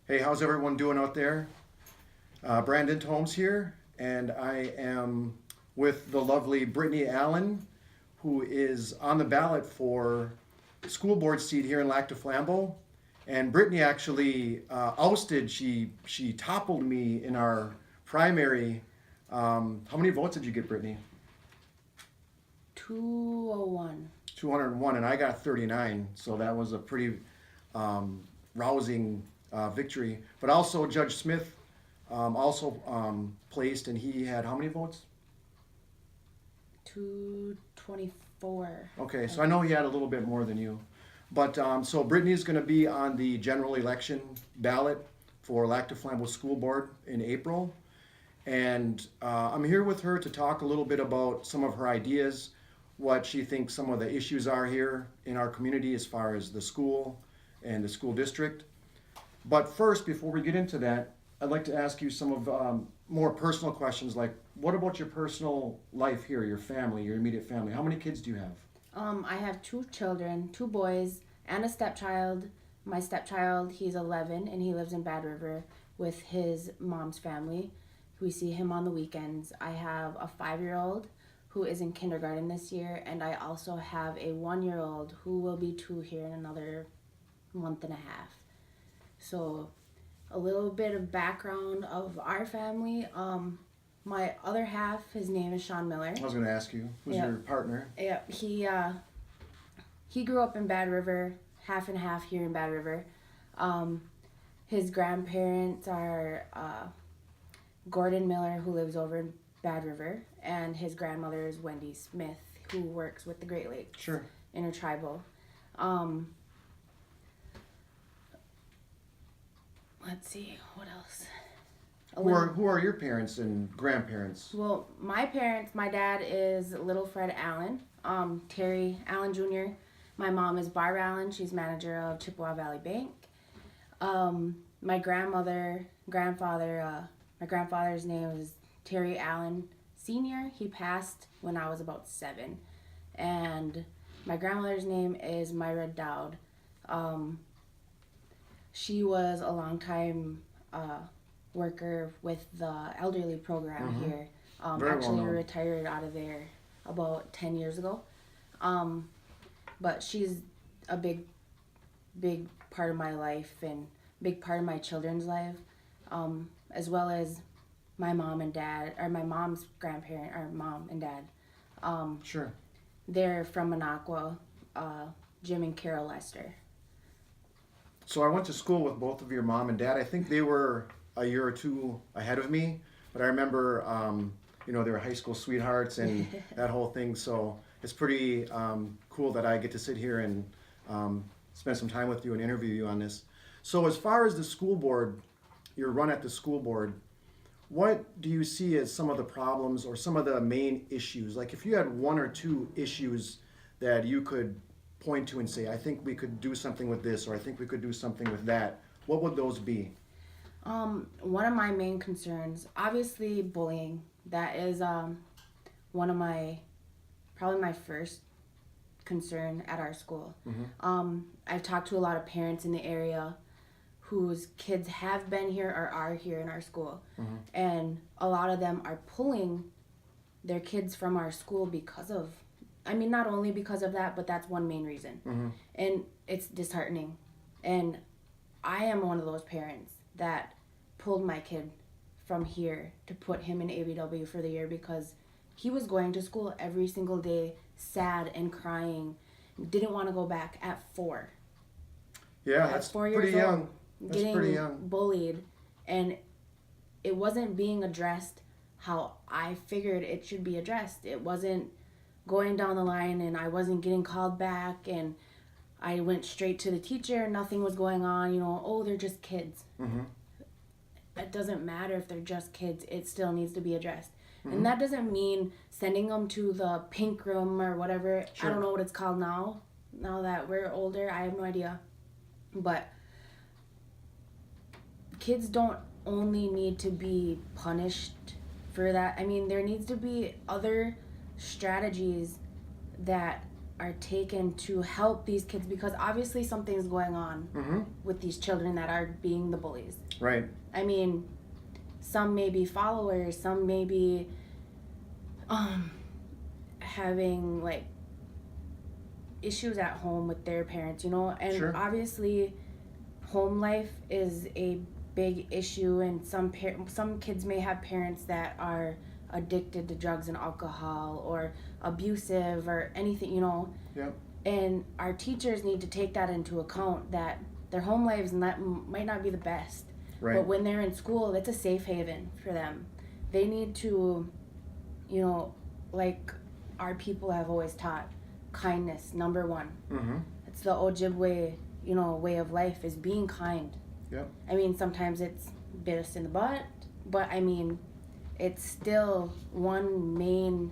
Hey, how's everyone doing out there? Brandon Holmes here, and I am with the lovely Brittany Allen, who is on the ballot for school board seat here in Flambeau. And Brittany actually ousted. She toppled me in our primary. How many votes did you get, Brittany? 201. 201, and I got 39. So that was a pretty rousing victory. But also Judge Smith placed, and he had how many votes? 224. Okay, so I know he had a little bit more than you. But so Brittany is going to be on the general election ballot for Flambeau School Board in April. And I'm here with her to talk a little bit about some of her ideas, what she thinks some of the issues are here in our community as far as the school and the school district. But first, before we get into that, I'd like to ask you some of more personal questions, like what about your personal life here, your family, your immediate family? How many kids do you have? I have two children, two boys, and a stepchild. My stepchild, he's 11, and he lives in Bad River with his mom's family. We see him on the weekends. I have a 5-year-old who is in kindergarten this year, and I also have a 1-year-old who will be 2 here in another month and a half. So a little bit of background of our family. My other half, his name is Sean Miller. I was going to ask you, who's your partner? Yeah, he grew up in Bad River, half and half here in Bad River. His grandparents are Gordon Miller, who lives over in Bad River, and his grandmother is Wendy Smith, who works with the Great Lakes. Sure. Intertribal. Let's see, what else? Who are your parents and grandparents? Well, my parents, my dad is Little Fred Allen, Terry Allen Jr. My mom is Barb Allen. She's manager of Chippewa Valley Bank. My grandfather's name is Terry Allen Sr. He passed when I was about 7. And my grandmother's name is Myra Dowd. She was a longtime worker with the elderly program here. Actually retired out of there about 10 years ago. But she's a big part of my life and big part of my children's life, as well as my mom and dad, or my mom's grandparent, or mom and dad. Sure. They're from Minocqua, Jim and Carol Lester. So I went to school with both of your mom and dad. I think they were a year or two ahead of me, but I remember, they were high school sweethearts and that whole thing. So it's pretty cool that I get to sit here and spend some time with you and interview you on this. So as far as the school board, your run at the school board, what do you see as some of the problems or some of the main issues? Like if you had one or two issues that you could point to and say, I think we could do something with this, or I think we could do something with that, what would those be? One of my main concerns, obviously bullying. That is one of probably my first concern at our school. I've talked to a lot of parents in the area whose kids have been here or are here in our school. And a lot of them are pulling their kids from our school because of, not only because of that, but that's one main reason. And it's disheartening. And I am one of those parents that pulled my kid from here to put him in ABW for the year because he was going to school every single day, sad and crying, didn't want to go back at 4. Yeah, that's pretty young. That's pretty young. Bullied, and it wasn't being addressed how I figured it should be addressed. It wasn't going down the line, and I wasn't getting called back, and I went straight to the teacher. Nothing was going on. Oh, they're just kids. It doesn't matter if they're just kids. It still needs to be addressed. And that doesn't mean sending them to the pink room or whatever. Sure. I don't know what it's called now. Now that we're older, I have no idea. But kids don't only need to be punished for that. There needs to be other strategies that are taken to help these kids, because obviously something's going on with these children that are being the bullies. Right. I mean, some may be followers, some may be having like issues at home with their parents, you know, and Sure. obviously home life is a big issue, and some kids may have parents that are addicted to drugs and alcohol or abusive or anything, you know. Yep. And our teachers need to take that into account, that their home lives might not be the best. Right. But when they're in school, it's a safe haven for them. They need to, you know, like our people have always taught, kindness, number one. It's the Ojibwe, you know, way of life, is being kind. Yep. I mean, sometimes it's bit us in the butt, but I mean, it's still one main,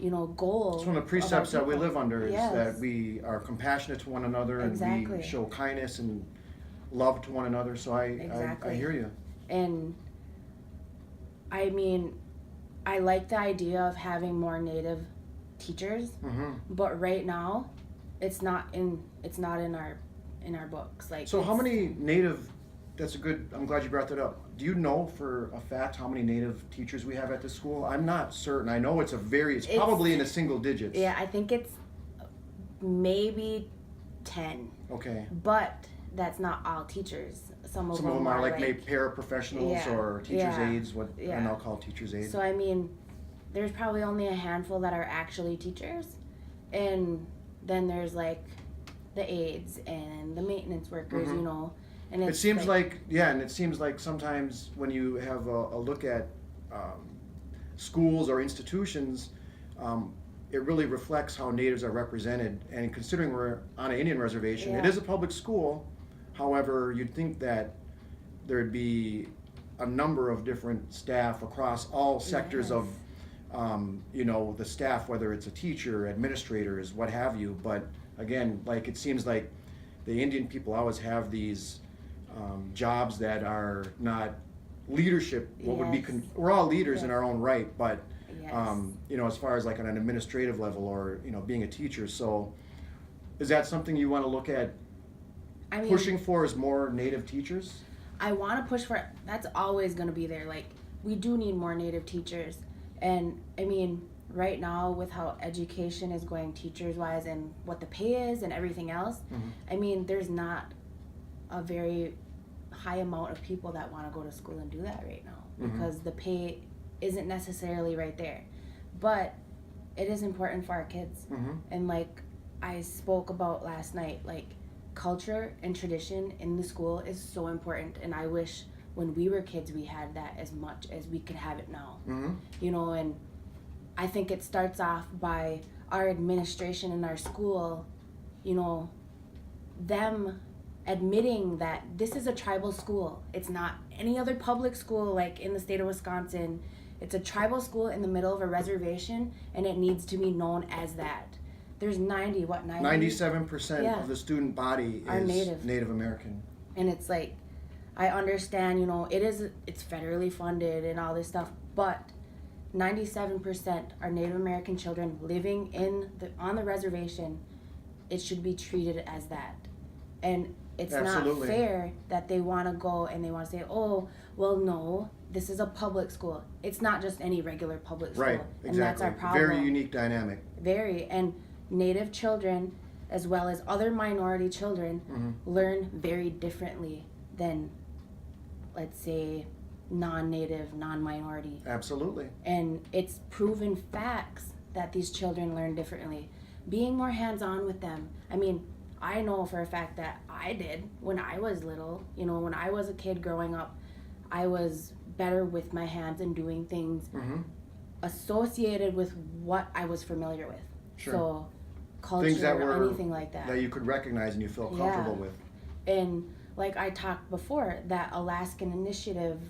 you know, goal. It's one of the precepts that we people. live under is Yes. that we are compassionate to one another and Exactly. we show kindness and love to one another. So I Exactly. hear you. And I mean, I like the idea of having more Native teachers, but right now, it's not in our books. Like, So how many Native? That's a good. I'm glad you brought that up. Do you know for a fact how many Native teachers we have at this school? I'm not certain. I know it's It's probably in the single digits. Yeah, I think it's maybe 10, Okay. but that's not all teachers. Some of Them are like maybe paraprofessionals Yeah, or teachers' yeah, aides. What yeah. and I'll call teachers' aides. So I mean, there's probably only a handful that are actually teachers, and then there's like the aides and the maintenance workers, you know. And It seems and it seems like sometimes when you have a look at schools or institutions, it really reflects how Natives are represented. And considering we're on an Indian reservation, it Yeah. is a public school. However, you'd think that there'd be a number of different staff across all sectors of, you know, the staff, whether it's a teacher, administrators, what have you. But again, like it seems like the Indian people always have these jobs that are not leadership. What would be Yes. we're all leaders in our own right, but Yes. you know, as far as like on an administrative level or you know being a teacher. So, is that something you want to look at I mean, pushing for? Is more Native teachers? I want to push for it. That's always going to be there. Like, we do need more Native teachers. And I mean, right now with how education is going teachers wise and what the pay is and everything else, I mean, there's not a very high amount of people that want to go to school and do that right now because the pay isn't necessarily right there. But it is important for our kids. And like I spoke about last night, like culture and tradition in the school is so important, and I wish when we were kids we had that as much as we could have it now. You know, and I think it starts off by our administration in our school, you know, them admitting that this is a tribal school. It's not any other public school like in the state of Wisconsin. It's a tribal school in the middle of a reservation, and it needs to be known as that. There's 97% Yeah. of the student body Are is Native American. And it's like, I understand, you know, it's federally funded and all this stuff, but 97% are Native American children living on the reservation. It should be treated as that. And it's Absolutely. not fair that they want to go and they want to say, oh, well, no, this is a public school. It's not just any regular public school. Right, And that's exactly. our problem. Very unique dynamic. Very. And Native children, as well as other minority children, learn very differently than, let's say, non-Native, non-minority. Absolutely. And it's proven facts that these children learn differently. Being more hands-on with them. I mean, I know for a fact that I did when I was little. You know, when I was a kid growing up, I was better with my hands and doing things associated with what I was familiar with. Sure. So, culture, Things that were anything like that. That you could recognize and you feel comfortable with. And like I talked before, that Alaskan initiative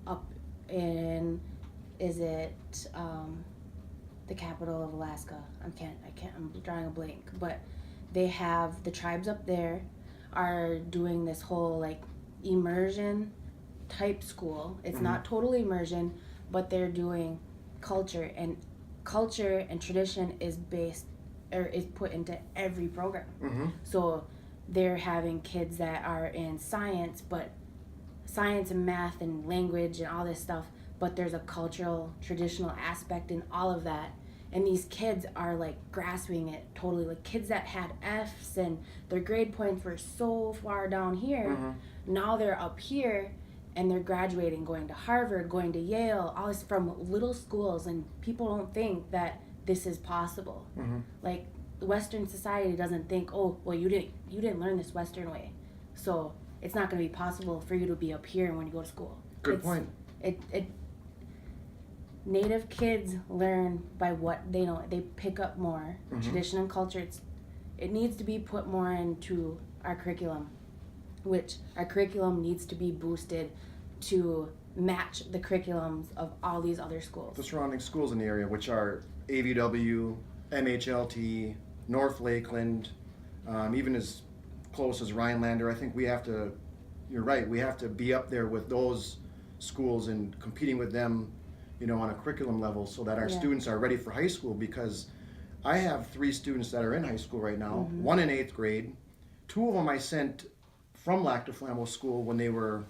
up in, is it the capital of Alaska? I'm drawing a blank, but they have the tribes up there are doing this whole like immersion type school. It's not total immersion, but they're doing culture and tradition is based or is put into every program. Mm-hmm. So they're having kids that are in science, but science and math and language and all this stuff, but there's a cultural, traditional aspect in all of that. And these kids are like grasping it totally. Like kids that had F's and their grade points were so far down here, now they're up here and they're graduating, going to Harvard, going to Yale, all this from little schools, and people don't think that this is possible. Like Western society doesn't think, oh, well, you didn't learn this Western way, so it's not going to be possible for you to be up here when you go to school. Good point. Native kids learn by what they know. They pick up more tradition and culture. It needs to be put more into our curriculum, which our curriculum needs to be boosted to match the curriculums of all these other schools. The surrounding schools in the area, which are AVW, MHLT, North Lakeland, even as close as Rhinelander. I think we have to, you're right, we have to be up there with those schools and competing with them, you know, on a curriculum level so that our students are ready for high school, because I have 3 students that are in high school right now, one in 8th grade. 2 of them I sent from Lac du Flambeau School when they were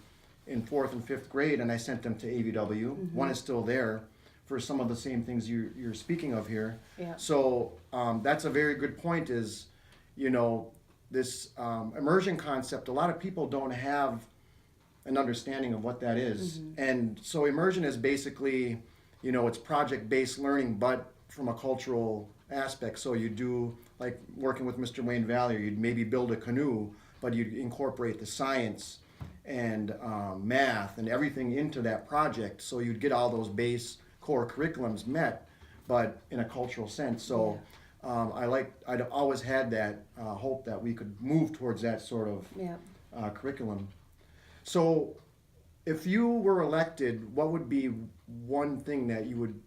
in 4th and 5th grade, and I sent them to AVW. One is still there for some of the same things you're speaking of here. Yeah. So that's a very good point, is, you know, this immersion concept, a lot of people don't have an understanding of what that is. And so immersion is basically, you know, it's project-based learning, but from a cultural aspect. So you do, like working with Mr. Wayne Valley, you'd maybe build a canoe, but you'd incorporate the science and math and everything into that project. So you'd get all those base core curriculums met, but in a cultural sense. So I'd always had that hope that we could move towards that sort of curriculum. So if you were elected, what would be one thing that you would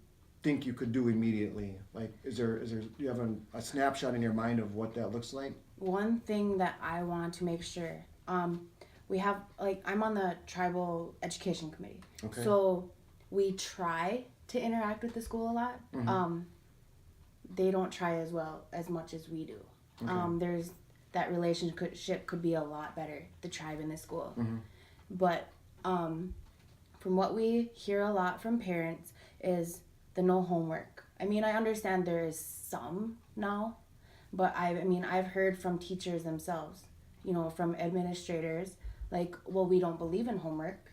think you could do immediately? Like, do you have a snapshot in your mind of what that looks like? One thing that I want to make sure, we have, like, I'm on the tribal education committee. Okay. So we try to interact with the school a lot. They don't try as much as we do. Okay. There's that relationship could be a lot better, the tribe and the school. But from what we hear a lot from parents is the no homework. I mean, I understand there is some now, but I've heard from teachers themselves, you know, from administrators, like, well, we don't believe in homework.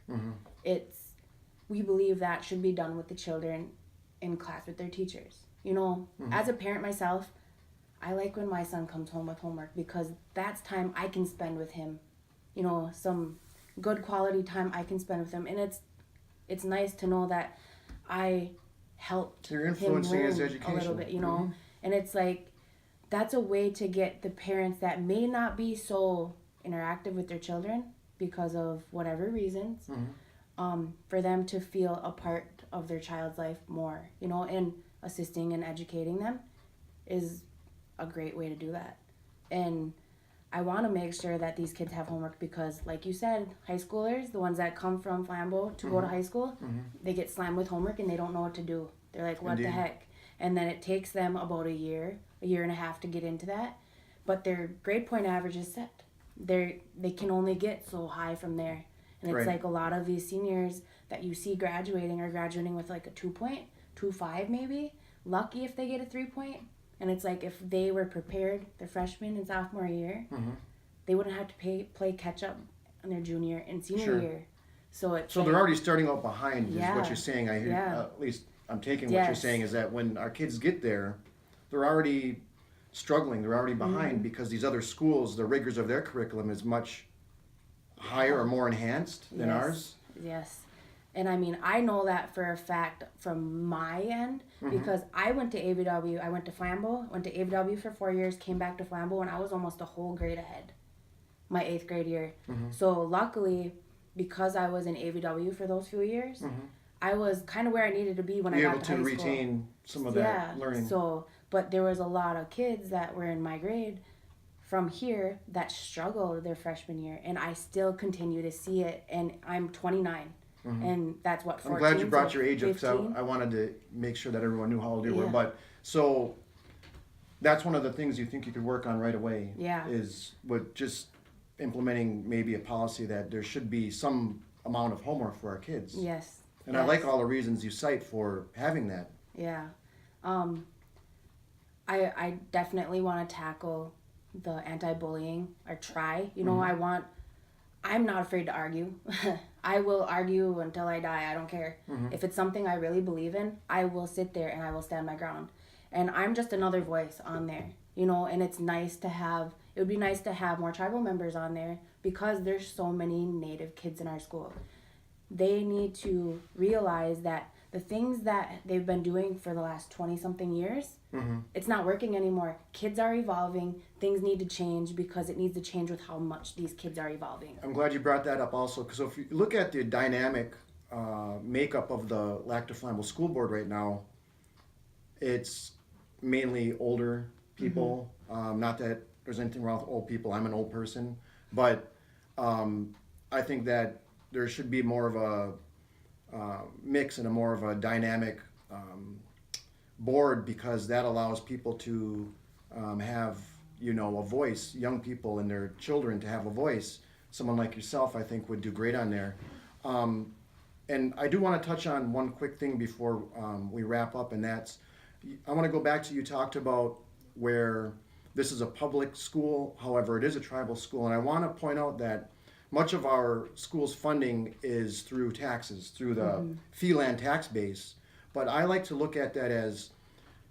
We believe that should be done with the children in class with their teachers. You know, as a parent myself, I like when my son comes home with homework, because that's time I can spend with him. You know, some good quality time I can spend with him, and it's nice to know that I helped You're influencing him his learn education a little bit, you know. And it's like, that's a way to get the parents that may not be so interactive with their children because of whatever reasons, for them to feel a part of their child's life more, you know, and assisting and educating them is a great way to do that. And I want to make sure that these kids have homework, because, like you said, high schoolers, the ones that come from Flambeau to go to high school, they get slammed with homework and they don't know what to do. They're like, what the heck? And then it takes them about a year and a half to get into that. But their grade point average is set. They can only get so high from there. And it's like a lot of these seniors that you see graduating are graduating with like a 2.25 maybe. Lucky if they get a 3 point. And it's like, if they were prepared their freshman and sophomore year, they wouldn't have to play catch up in their junior and senior year. So they're already starting out behind, is what you're saying. I hear, Yeah. at least I'm taking what you're saying, is that when our kids get there, they're already struggling. They're already behind because these other schools, the rigors of their curriculum is much higher or more enhanced than ours. Yes. And I mean, I know that for a fact from my end, because I went to AVW. I went to Flambeau, went to AVW for 4 years, came back to Flambeau, and I was almost a whole grade ahead my 8th grade year. So luckily, because I was in AVW for those few years, I was kind of where I needed to be when I got to high school. Be able to retain some of that learning. So, but there was a lot of kids that were in my grade from here that struggled their freshman year, and I still continue to see it, and I'm 29. And that's what, 14? I'm glad you brought your age up, because I wanted to make sure that everyone knew how old you were. But so that's one of the things you think you could work on right away. Yeah. Is with just implementing maybe a policy that there should be some amount of homework for our kids. Yes. And I like all the reasons you cite for having that. Yeah. I definitely want to tackle the anti-bullying, or try. You know, I'm not afraid to argue. I will argue until I die. I don't care. If it's something I really believe in, I will sit there and I will stand my ground. And I'm just another voice on there, you know, and it would be nice to have more tribal members on there, because there's so many Native kids in our school. They need to realize that the things that they've been doing for the last 20-something years, it's not working anymore. Kids are evolving. Things need to change, because it needs to change with how much these kids are evolving. I'm glad you brought that up also, because if you look at the dynamic makeup of the Flambeau School Board right now, it's mainly older people. Not that there's anything wrong with old people. I'm an old person. But I think that there should be more of a mix and a more of a dynamic board, because that allows people to have, you know, a voice, young people and their children to have a voice. Someone like yourself, I think, would do great on there. And I do want to touch on one quick thing before we wrap up, and that's, I want to go back to, you talked about where this is a public school, however, it is a tribal school, and I want to point out that much of our school's funding is through taxes, through the fee land tax base. But I like to look at that as,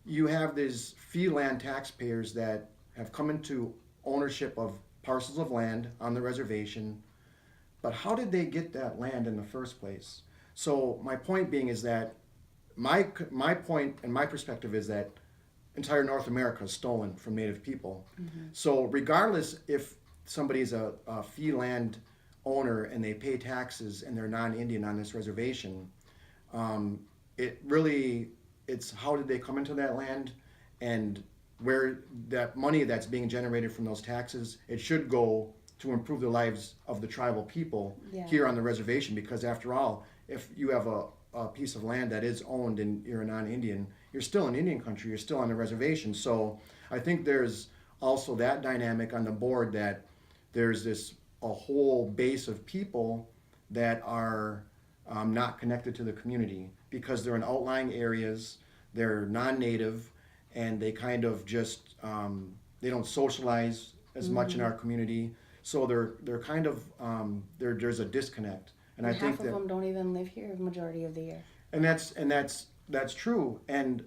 you have these fee land taxpayers that have come into ownership of parcels of land on the reservation, but how did they get that land in the first place? So my point being is that my point and my perspective is that entire North America is stolen from Native people. So regardless if somebody's a fee land owner and they pay taxes and they're non-Indian on this reservation, it's how did they come into that land, and where that money that's being generated from those taxes, it should go to improve the lives of the tribal people here on the reservation. Because after all, if you have a piece of land that is owned and you're a non-Indian, you're still in Indian country, you're still on the reservation. So I think there's also that dynamic on the board, that there's a whole base of people that are not connected to the community, because they're in outlying areas, they're non-native, and they kind of just, they don't socialize as much in our community. So they're kind of, there's a disconnect. And I think half of them don't even live here the majority of the year. And that's true. And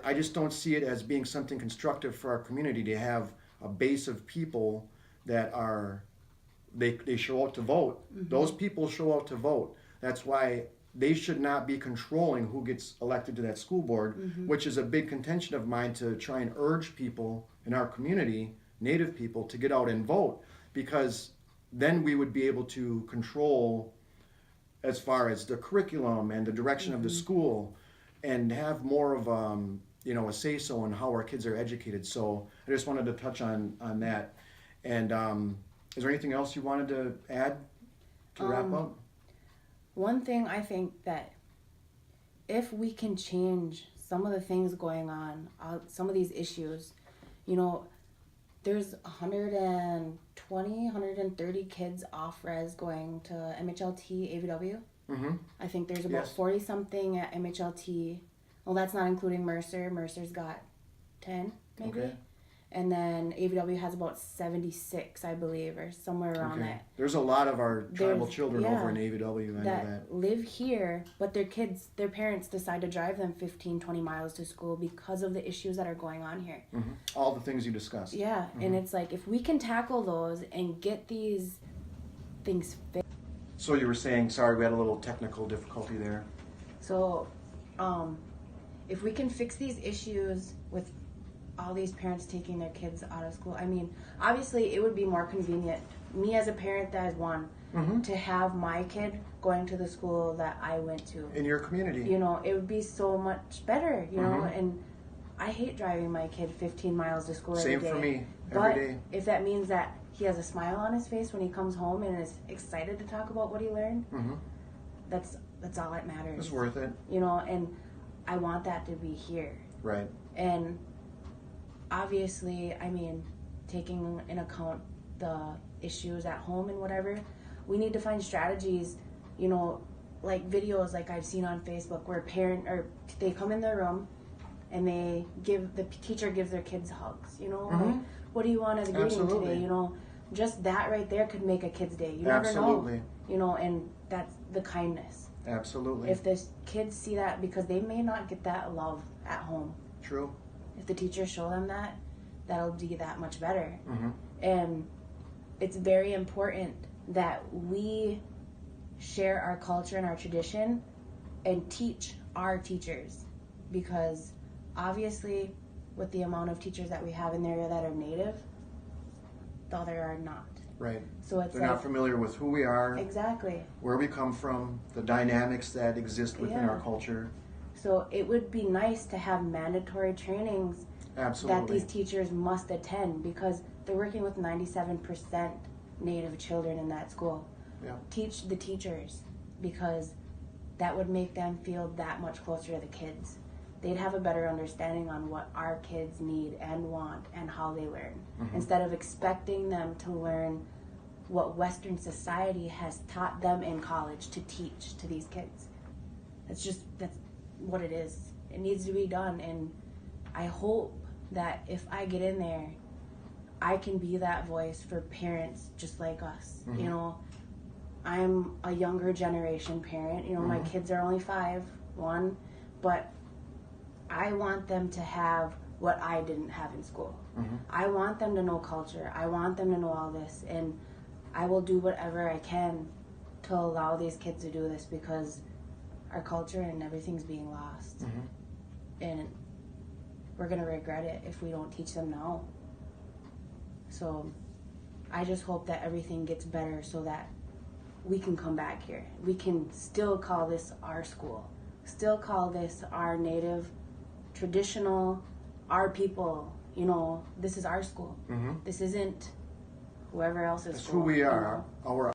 I just don't see it as being something constructive for our community to have a base of people that are, they show out to vote. Those people show out to vote. That's why they should not be controlling who gets elected to that school board, which is a big contention of mine, to try and urge people in our community, Native people, to get out and vote, because then we would be able to control as far as the curriculum and the direction of the school, and have more of a say-so in how our kids are educated. So I just wanted to touch on that. And is there anything else you wanted to add to wrap up? One thing I think that if we can change some of the things going on, some of these issues, you know, there's 120, 130 kids off res going to MHLT, AVW. I think there's about 40 something at MHLT. Well, that's not including Mercer. Mercer's got 10 maybe. Okay. And then AVW has about 76, I believe, or somewhere around that. There's a lot of our tribal children over in AVW, I know that. Live here, but their parents decide to drive them 15, 20 miles to school because of the issues that are going on here. All the things you discussed. Yeah, and it's like, if we can tackle those and get these things fixed. So you were saying, sorry, we had a little technical difficulty there. So, if we can fix these issues with all these parents taking their kids out of school, I mean, obviously it would be more convenient, me as a parent that is one, to have my kid going to the school that I went to. In your community. You know, it would be so much better, you know, and I hate driving my kid 15 miles to school every day. Same for me, but every day. If that means that he has a smile on his face when he comes home and is excited to talk about what he learned, that's all that matters. It's worth it. You know, and I want that to be here. Right. And obviously, I mean, taking in account the issues at home and whatever, we need to find strategies, you know, like videos like I've seen on Facebook where they come in their room and the teacher gives their kids hugs, you know, like, what do you want as a greeting today, you know, just that right there could make a kid's day. You never know, you know, and that's the kindness. Absolutely. If the kids see that, because they may not get that love at home. True. If the teachers show them that, that'll be that much better. And it's very important that we share our culture and our tradition and teach our teachers, because obviously with the amount of teachers that we have in the area that are native, the other are not. Right. So it's they're not familiar with who we are, exactly, where we come from, the dynamics that exist within our culture. So it would be nice to have mandatory trainings that these teachers must attend, because they're working with 97% Native children in that school. Yeah. Teach the teachers, because that would make them feel that much closer to the kids. They'd have a better understanding on what our kids need and want and how they learn, instead of expecting them to learn what Western society has taught them in college to teach to these kids. That's what it is. It needs to be done, and I hope that if I get in there, I can be that voice for parents just like us. You know, I'm a younger generation parent. You know, my kids are only 5, but I want them to have what I didn't have in school. I want them to know culture. I want them to know all this, and I will do whatever I can to allow these kids to do this, because our culture and everything's being lost. And we're going to regret it if we don't teach them now. So I just hope that everything gets better so that we can come back here. We can still call this our school. Still call this our native, traditional, our people. You know, this is our school. This isn't whoever else's school. That's who we are. Our